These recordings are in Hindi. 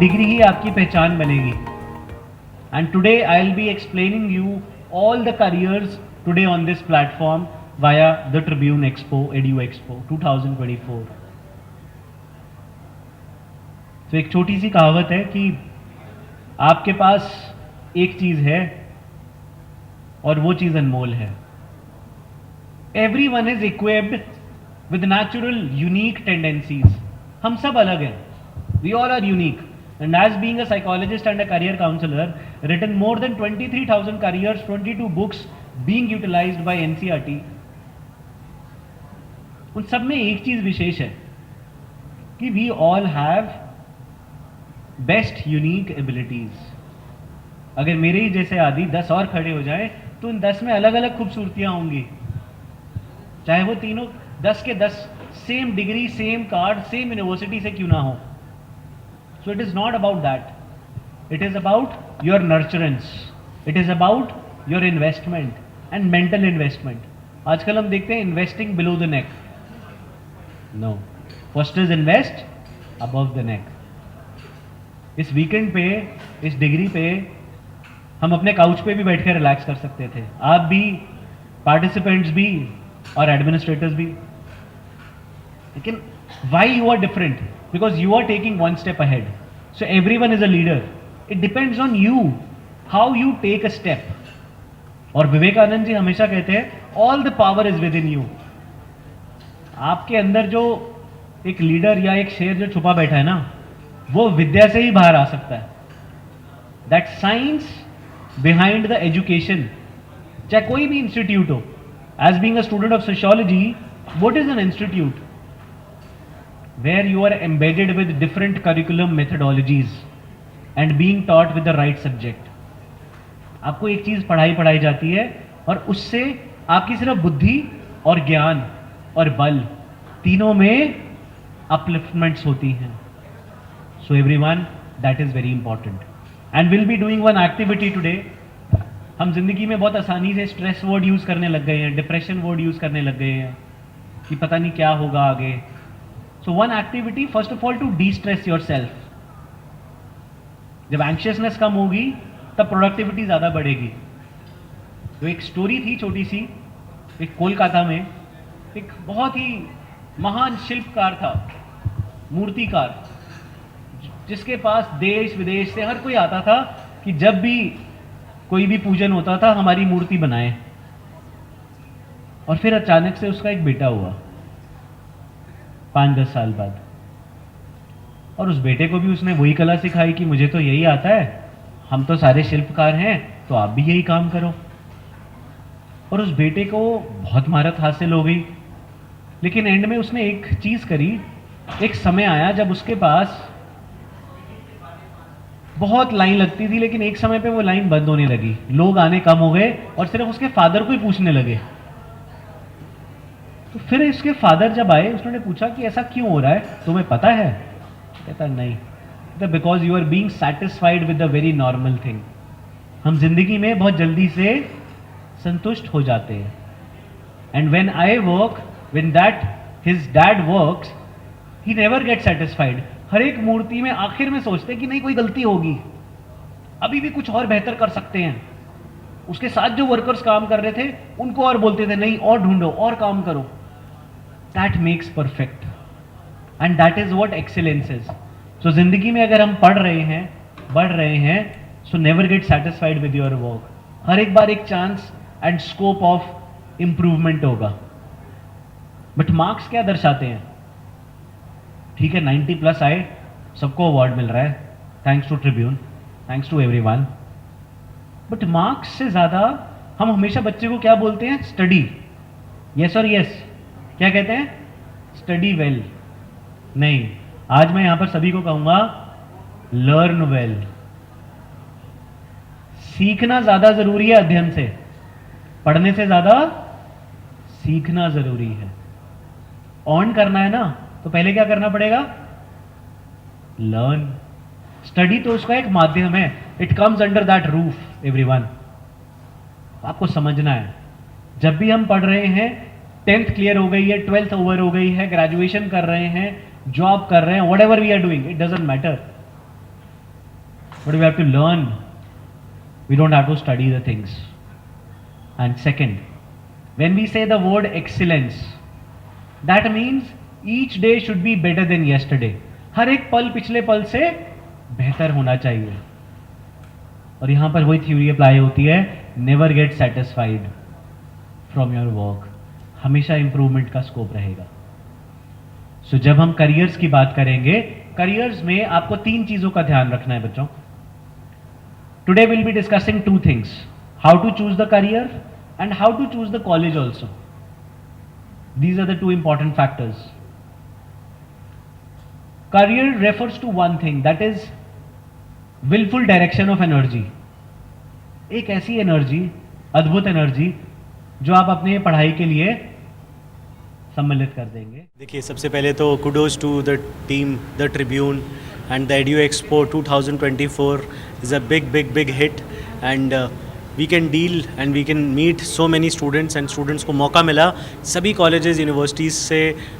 डिग्री ही आपकी पहचान बनेगी. And today I will be explaining you all the careers today on this platform via the Tribune Expo, Edu Expo 2024. तो एक छोटी सी कहावत है कि आपके पास एक चीज है और वो चीज अनमोल है. Everyone is equipped with natural unique tendencies. हम सब अलग हैं. We all are unique. And as being a psychologist and a career counselor, written more than 23,000 careers, 22 books being utilized by NCERT. उन सब में एक चीज विशेष है कि we all have best unique abilities. अगर मेरे ही जैसे आदि 10 और खड़े हो जाए तो उन 10 में अलग अलग खूबसूरतियां होंगी, चाहे वो तीनों 10 के 10 same degree, same card, same university से क्यों ना हो. So it is not about that. It is about your nurturance. It is about your investment and mental investment. आजकल हम देखते हैं investing below the neck. No. First is invest above the neck. इस वीकेंड पे, इस डिग्री पे हम अपने काउच पे भी बैठ कर रिलैक्स कर सकते थे. आप भी, पार्टिसिपेंट्स भी और एडमिनिस्ट्रेटर्स भी. लेकिन why you are different? Because you are taking one step ahead. So everyone is a leader. It depends on you how you take a step. और विवेकानंद जी हमेशा कहते हैं all the power is within you. आपके अंदर जो एक लीडर या एक शेर जो छुपा बैठा है ना, वो विद्या से ही बाहर आ सकता है. That science behind the education, चाहे कोई भी इंस्टीट्यूट हो. As being a student of sociology, what is an institute? Where you are embedded with different curriculum methodologies and being taught with the right subject. आपको एक चीज पढ़ाई जाती है और उससे आपकी सिर्फ बुद्धि और ज्ञान और बल तीनों में अपलिफ्टमेंट्स होती हैं. So everyone, that is very important. And we'll be doing one activity today. हम जिंदगी में बहुत आसानी से स्ट्रेस वर्ड यूज करने लग गए हैं, डिप्रेशन वर्ड यूज करने लग गए हैं कि पता नहीं क्या होगा आगे. So one activity, first of all, to de-stress yourself. जब एंक्शियसनेस कम होगी तब प्रोडक्टिविटी ज़्यादा बढ़ेगी. तो एक स्टोरी थी छोटी सी. एक कोलकाता में एक बहुत ही महान शिल्पकार था, मूर्तिकार, जिसके पास देश विदेश से हर कोई आता था कि जब भी कोई भी पूजन होता था हमारी मूर्ति बनाए. और फिर अचानक से उसका एक बेटा हुआ 5-10 साल बाद, और उस बेटे को भी उसने वही कला सिखाई कि मुझे तो यही आता है, हम तो सारे शिल्पकार हैं, तो आप भी यही काम करो. और उस बेटे को बहुत महारत हासिल हो गई. लेकिन एंड में उसने एक चीज करी. एक समय आया जब उसके पास बहुत लाइन लगती थी, लेकिन एक समय पे वो लाइन बंद होने लगी. लोग आने कम हो गए और सिर्फ उसके फादर को ही पूछने लगे. तो फिर इसके फादर जब आए, उसने पूछा कि ऐसा क्यों हो रहा है, तुम्हें पता है? कहता नहीं. Because you are being satisfied with the very normal thing. हम जिंदगी में बहुत जल्दी से संतुष्ट हो जाते हैं. And when I work, when that his dad works, he never get satisfied. हर एक मूर्ति में आखिर में सोचते कि नहीं, कोई गलती होगी, अभी भी कुछ और बेहतर कर सकते हैं. उसके साथ जो वर्कर्स काम कर रहे थे उनको और बोलते थे नहीं, और ढूंढो, और काम करो. That makes perfect, and that is what excellence is. So जिंदगी में अगर हम पढ़ रहे हैं, बढ़ रहे हैं, so never get satisfied with your work. हर एक बार एक chance and scope of improvement होगा. बट मार्क्स क्या दर्शाते हैं? ठीक है, 90+ आए, सबको अवार्ड मिल रहा है, thanks to Tribune, thanks to everyone. But marks से ज्यादा हम हमेशा बच्चे को क्या बोलते हैं? स्टडी. यस और यस. क्या कहते हैं? Study well. नहीं, आज मैं यहां पर सभी को कहूंगा लर्न वेल. सीखना ज्यादा जरूरी है अध्ययन से, पढ़ने से ज्यादा सीखना जरूरी है. ऑन करना है ना, तो पहले क्या करना पड़ेगा? लर्न. स्टडी तो उसका एक माध्यम है. It comes under that roof everyone. आपको समझना है, जब भी हम पढ़ रहे हैं, 10th क्लियर हो गई है, 12th ओवर हो गई है, ग्रेजुएशन कर रहे हैं, जॉब कर रहे हैं, whatever we are doing, it doesn't matter. but we have to learn. We don't have to study the things. And second, when we say the word excellence, that means each day should be better than yesterday. हर एक पल पिछले पल से बेहतर होना चाहिए. और यहाँ पर वही थ्योरी अप्लाई होती है, never get satisfied from your work. हमेशा इंप्रूवमेंट का स्कोप रहेगा. सो जब हम करियर्स की बात करेंगे, करियर्स में आपको 3 चीजों का ध्यान रखना है बच्चों. Today will be discussing 2 things, how to choose the career and how to choose the college also. These are the 2 important factors. Career refers to one thing, that is willful direction of energy. एक ऐसी एनर्जी, अद्भुत एनर्जी जो आप अपने पढ़ाई के लिए सम्मिलित कर देंगे. देखिए, सबसे पहले तो kudos to the team, the Tribune and the Edu Expo 2024 is a big hit, and we can deal and we can meet so many students, and students को मौका मिला सभी कॉलेजेस यूनिवर्सिटीज़ से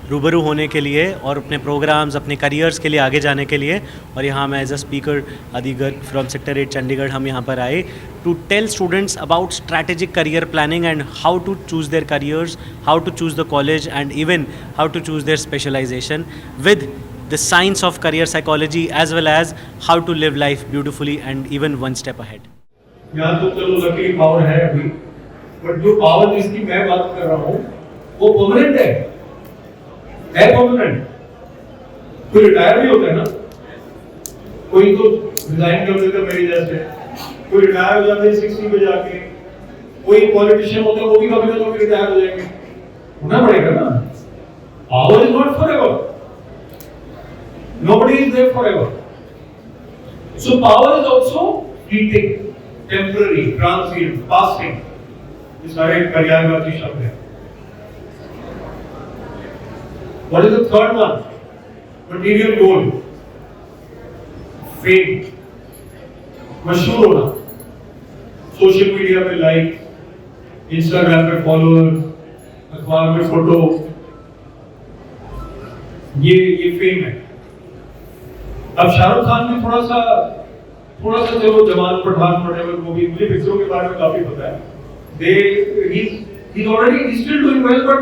रूबरू होने के लिए और अपने प्रोग्राम्स, अपने करियर्स के लिए आगे जाने के लिए. और यहाँ मैं एज अ स्पीकर आदि गर्ग फ्रॉम सेक्टर 8 चंडीगढ़, हम यहाँ पर आए to tell students about strategic career planning and how to choose their careers, how to choose the college and even how to choose their specialisation with the science of career psychology as well as how to live life beautifully and even one step ahead. यहाँ तो चलो लकी पावर है अभी, बट जो पावर जिसकी मैं बात कर रहा हूँ वो परमानेंट है परमानेंट. कोई रिटायर भी होता है ना, कोई तो रिजाइन कर देता है मेरी जैसे, कोई रिटायर हो जाता है 60 पे जाके, कोई पॉलिटिशियन होता है वो भी कभी ना कभी रिटायर हो जाएंगे, होना पड़ेगा ना. Power is not forever, nobody is there forever. So power is also fleeting, temporary, transient, passing. ये सारे पर्यायवाची शब्द हैं. What is the third one? Material goal. Fame. मशहूर होना. सोशल मीडिया पे लाइक, इंस्टाग्राम पे फॉलोअर, अखबार में फोटो, ये फेम है. अब शाहरुख खान भी थोड़ा सा चलो जवान पठान whatever, वो भी मुझे पिक्चरों के बारे में काफी पता है. he's already still doing well, but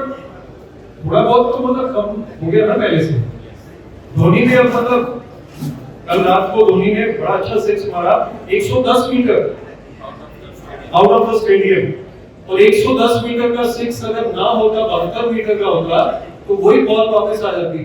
थोड़ा बहुत तो मतलब कम हो गया ना पहले से. धोनी ने अब मतलब कल रात को धोनी ने बड़ा अच्छा सिक्स मारा 110 metre out of the stadium, और 110 मीटर का सिक्स अगर ना होता 72 मीटर का होता तो वही बॉल वापस आ जाती.